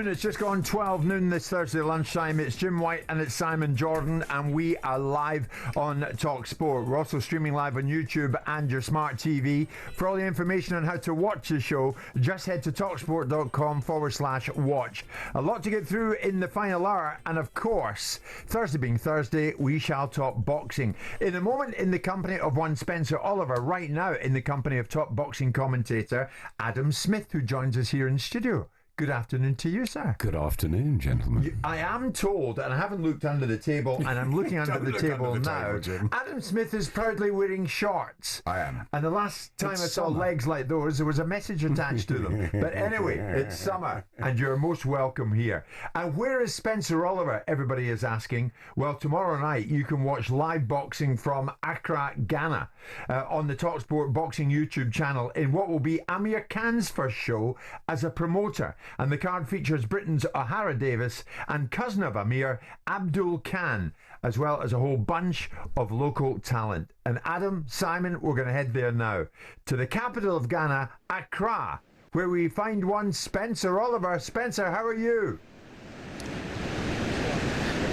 afternoon. It's just gone 12 noon this Thursday lunchtime. It's Jim White and it's Simon Jordan, and we are live on talkSPORT. We're also streaming live on YouTube and your smart TV. For all the information on how to watch the show, just head to talksport.com/watch. A lot to get through in the final hour, and of course, Thursday being Thursday, we shall talk boxing. In a moment, in the company of one Spencer Oliver, right now in the company of top boxing commentator Adam Smith, who joins us here in studio. Good afternoon to you, sir. Good afternoon, gentlemen. I am told, and I haven't looked under the table, and I'm looking under the table now. Adam Smith is proudly wearing shorts. I am. And the last time I saw legs like those, there was a message attached to them. But anyway, it's summer, and you're most welcome here. And where is Spencer Oliver, everybody is asking? Well, tomorrow night you can watch live boxing from Accra, Ghana, on the talkSPORT Boxing YouTube channel in what will be Amir Khan's first show as a promoter. And the card features Britain's O'Hara Davis and cousin of Amir, Abdul Khan, as well as a whole bunch of local talent. And Adam, Simon, we're going to head there now to the capital of Ghana, Accra, where we find one Spencer Oliver. Spencer, how are you?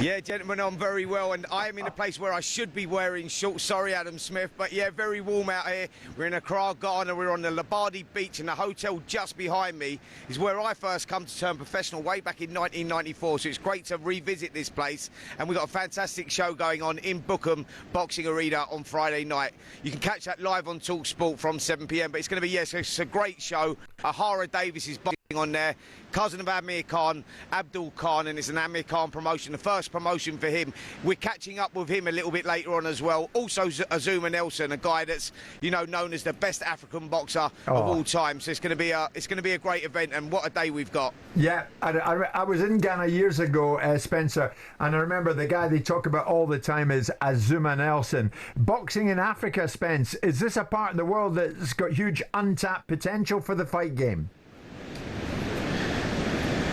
Yeah, gentlemen, I'm very well, and I am in a place where I should be wearing shorts. Sorry, Adam Smith, but yeah, very warm out here. We're in Accra, Ghana. We're on the Labadi Beach, and the hotel just behind me is where I first come to turn professional way back in 1994. So it's great to revisit this place, and we've got a fantastic show going on in Bookham Boxing Arena on Friday night. You can catch that live on talkSPORT from 7 p.m, but it's going to be, yes, it's a great show. O'Hara Davis is boxing on there, cousin of Amir Khan, Abdul Khan, and it's an Amir Khan promotion, the first promotion for him. We're catching up with him a little bit later on as well. Also Azuma Nelson, a guy that's, you know, known as the best African boxer of all time. So it's going to be a great event, and what a day we've got. Yeah, I was in Ghana years ago, Spencer, and I remember the guy they talk about all the time is Azuma Nelson. Boxing in Africa, Spence, is this a part of the world that's got huge untapped potential for the fight game?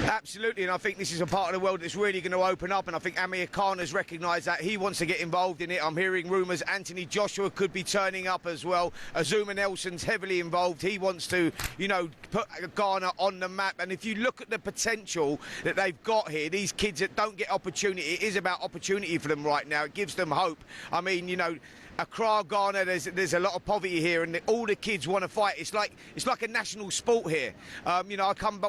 Absolutely, and I think this is a part of the world that's really going to open up, and I think Amir Khan has recognised that. He wants to get involved in it. I'm hearing rumours anthonyjoshua could be turning up as well. Azuma Nelson's heavily involved. He wants to, you know, put Ghana on the map, and if you look at the potential that they've got here, these kids that don't get opportunity, it is about opportunity for them right now. It gives them hope. I mean, you know, Accra, Ghana, there's a lot of poverty here, and all the kids want to fight. It's like a national sport here. You know, I come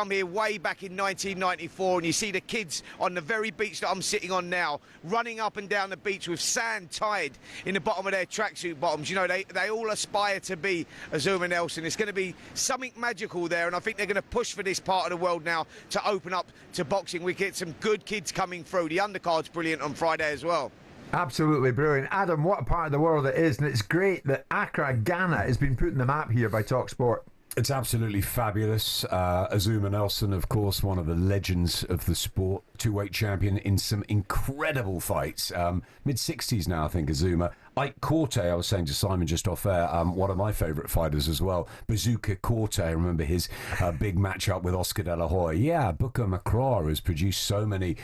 here way back in 1994, and you see the kids on the very beach that I'm sitting on now, running up and down the beach with sand tied in the bottom of their tracksuit bottoms. You know, they all aspire to be Azuma Nelson. It's going to be something magical there, and I think they're going to push for this part of the world now to open up to boxing. We get some good kids coming through. The undercard's brilliant on Friday as well. Absolutely brilliant. Adam, what a part of the world it is, and it's great that Accra, Ghana has been put in the map here by talkSPORT. It's absolutely fabulous. Azuma Nelson, of course, one of the legends of the sport, two-weight champion in some incredible fights. Mid-60s now, I think, Azuma. Ike Corte, I was saying to Simon just off air, one of my favourite fighters as well. Bazooka Corte, I remember his big matchup with Oscar De La Hoya. Yeah, Bookham Accra has produced so many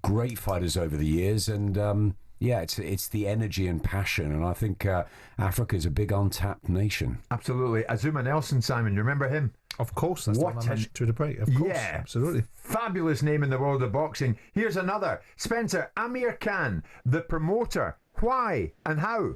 great fighters over the years, and yeah, it's the energy and passion, and I think Africa is a big untapped nation. Absolutely. Azuma Nelson, Simon, you remember him? Of course, that's what I mentioned to the break. Of course, yeah, absolutely. Fabulous name in the world of boxing. Here's another. Spencer, Amir Khan, the promoter. Why and how?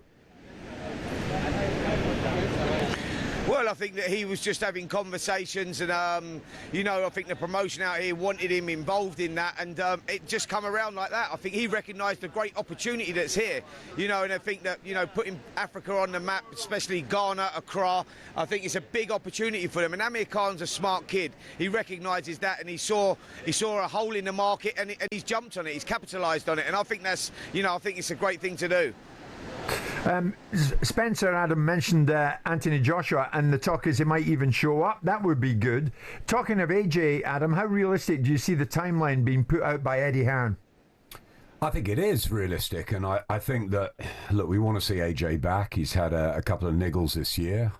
Well, I think that he was just having conversations, and you know, I think the promotion out here wanted him involved in that, and it just come around like that. I think he recognised the great opportunity that's here, you know, and I think that, you know, putting Africa on the map, especially Ghana, Accra, I think it's a big opportunity for them. And Amir Khan's a smart kid. He recognises that, and he saw a hole in the market, and he's jumped on it. He's capitalised on it, and I think that's, you know, I think it's a great thing to do. Spencer and Adam mentioned anthonyjoshua, and the talk is he might even show up. That would be good. Talking of AJ, Adam, how realistic do you see the timeline being put out by Eddie Hearn? I think it is realistic, and I think that, look, we want to see AJ back. He's had a couple of niggles this year.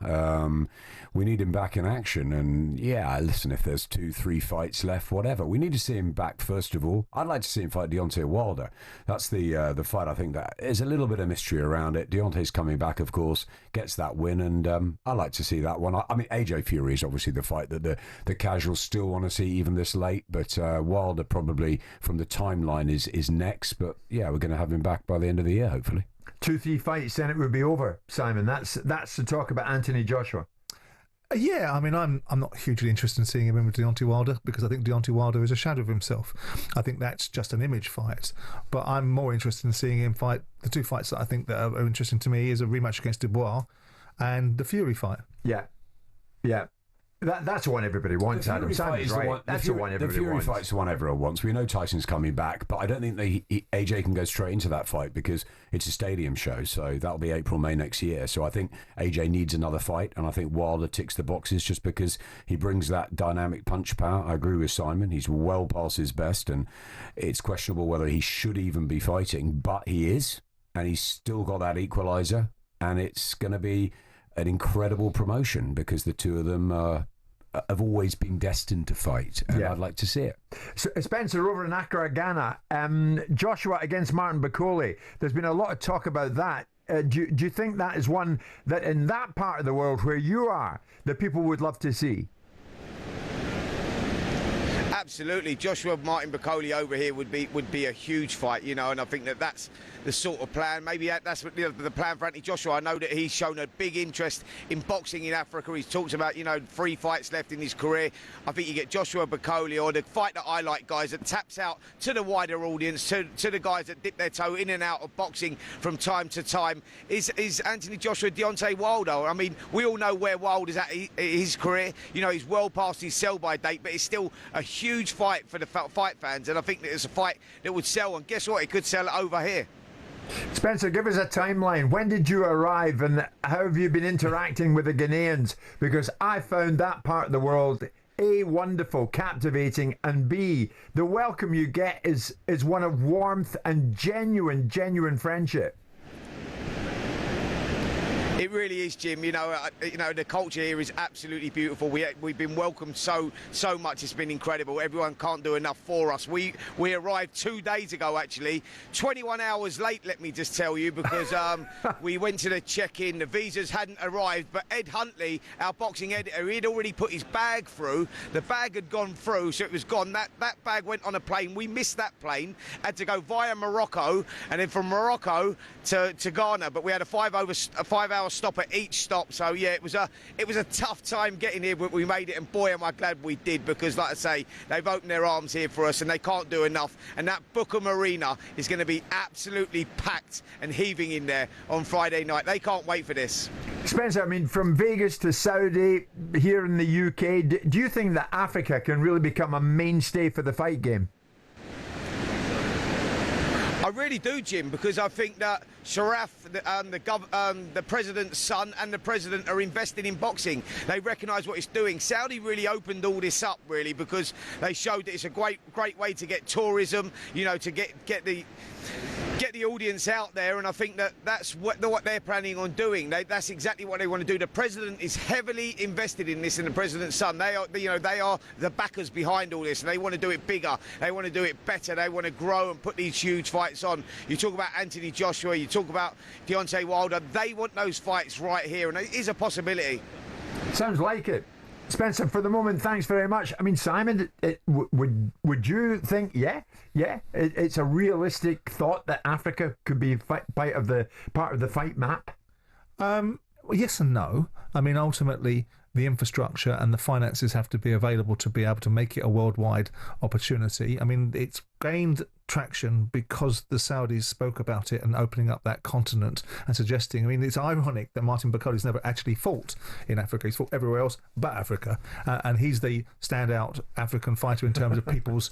We need him back in action, and yeah, listen, if there's 2-3 fights left, whatever, we need to see him back first of all. I'd like to see him fight Deontay Wilder. That's the fight. I think that there's a little bit of mystery around it. Deontay's coming back, of course, gets that win, and I like to see that one. I mean, AJ Fury is obviously the fight that the casuals still want to see even this late, but Wilder probably from the timeline is next. But yeah, we're going to have him back by the end of the year, hopefully. 2-3 fights, then it would be over, Simon. That's the talk about Anthony Joshua. Yeah, I mean, I'm not hugely interested in seeing him in with Deontay Wilder because I think Deontay Wilder is a shadow of himself. I think that's just an image fight. But I'm more interested in seeing him fight. The two fights that I think that are interesting to me is a rematch against Dubois and the Fury fight. Yeah. That's the one everybody wants, Adam. Simon's right. That's the one everybody wants. The Fury fight's the one everyone wants. We know Tyson's coming back, but I don't think AJ can go straight into that fight because it's a stadium show, so that'll be April, May next year. So I think AJ needs another fight, and I think Wilder ticks the boxes just because he brings that dynamic punch power. I agree with Simon. He's well past his best, and it's questionable whether he should even be fighting, but he is, and he's still got that equaliser, and it's going to be an incredible promotion because the two of them have always been destined to fight, and I'd like to see it. So, Spencer, over in Accra, Ghana, Joshua against Martin Bakole. There's been a lot of talk about that. Do you think that is one that in that part of the world where you are, that people would love to see? Absolutely, Joshua Martin Bakole over here would be a huge fight, you know, and I think that's the sort of plan. Maybe that's what the plan for Anthony Joshua. I know that he's shown a big interest in boxing in Africa. He's talked about 3 fights left in his career. I think you get Joshua Bakole, or the fight that I like, guys, that taps out to the wider audience, to the guys that dip their toe in and out of boxing from time to time, is Anthony Joshua Deontay Wilder. I mean, we all know where Wilder's at his career. You know, he's well past his sell-by date, but it's still a huge fight for the fight fans, and I think that it's a fight that would sell, and guess what? It could sell over here. Spencer, give us a timeline. When did you arrive, and how have you been interacting with the Ghanaians? Because I found that part of the world, A, wonderful, captivating, and B, the welcome you get is one of warmth and genuine friendship. It really is, Jim. You know, the culture here is absolutely beautiful. We've been welcomed so much. It's been incredible. Everyone can't do enough for us. We arrived 2 days ago, actually, 21 hours late. Let me just tell you, because we went to the check-in. The visas hadn't arrived, but Ed Huntley, our boxing editor, he had already put his bag through. The bag had gone through, so it was gone. That bag went on a plane. We missed that plane. Had to go via Morocco, and then from Morocco to Ghana. But we had a 5-hour stop at each stop, so yeah, it was a tough time getting here, but we made it, and boy am I glad we did, because like I say, they've opened their arms here for us and they can't do enough, and that Bookham Arena is going to be absolutely packed and heaving in there on Friday night. They can't wait for this. Spencer, I mean, from Vegas to Saudi, here in the UK, do you think that Africa can really become a mainstay for the fight game? I really do, Jim, because I think that Sharaf, the president's son, and the president are invested in boxing. They recognise what it's doing. Saudi really opened all this up, really, because they showed that it's a great way to get tourism, you know, to get the audience out there, and I think that's what they're planning on doing. That's exactly what they want to do. The president is heavily invested in this, and the president's son. They are the backers behind all this, and they want to do it bigger. They want to do it better. They want to grow and put these huge fights on. You talk about Anthony Joshua, you talk about Deontay Wilder. They want those fights right here, and it is a possibility. Sounds like it. Spencer, for the moment, thanks very much. I mean, Simon, would you think, it's a realistic thought that Africa could be part of the fight map? Well, yes and no. I mean, ultimately, the infrastructure and the finances have to be available to be able to make it a worldwide opportunity. I mean, it's gained traction because the Saudis spoke about it and opening up that continent and suggesting, I mean, it's ironic that Martin Bakole's never actually fought in Africa. He's fought everywhere else but Africa. And he's the standout African fighter in terms of people's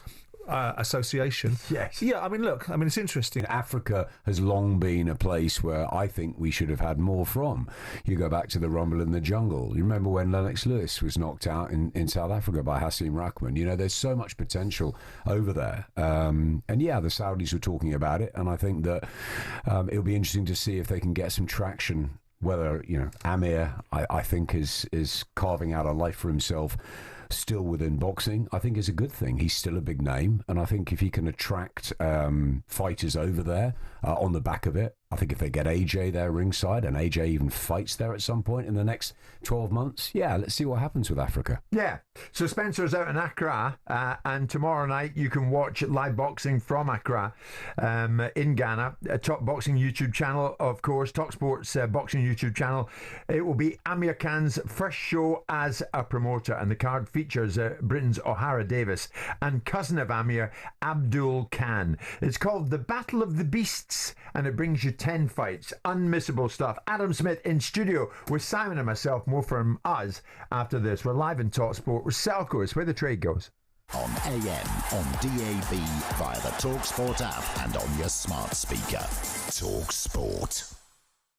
association. Yes. Yeah, I mean, look, I mean, it's interesting. Africa has long been a place where I think we should have had more from. You go back to the Rumble in the Jungle. You remember when Lennox Lewis was knocked out in South Africa by Hasim Rahman? You know, there's so much potential over there. And yeah, the Saudis were talking about it, and I think that it'll be interesting to see if they can get some traction. Whether, you know, Amir, I think is carving out a life for himself still within boxing, I think is a good thing. He's still a big name, and I think if he can attract fighters over there on the back of it, I think if they get AJ there ringside and AJ even fights there at some point in the next 12 months, yeah, let's see what happens with Africa. Yeah. So Spencer's out in Accra, and tomorrow night you can watch live boxing from Accra in Ghana. A top boxing YouTube channel, of course, talkSPORT's boxing YouTube channel. It will be Amir Khan's first show as a promoter, and the card features Britain's O'Hara Davis and cousin of Amir, Abdul Khan. It's called The Battle of the Beasts, and it brings you 10 fights. Unmissable stuff. Adam Smith in studio with Simon and myself. More from us after this. We're live in talkSPORT with Selco. It's where the trade goes. On AM, on DAB, via the talkSPORT app and on your smart speaker. talkSPORT.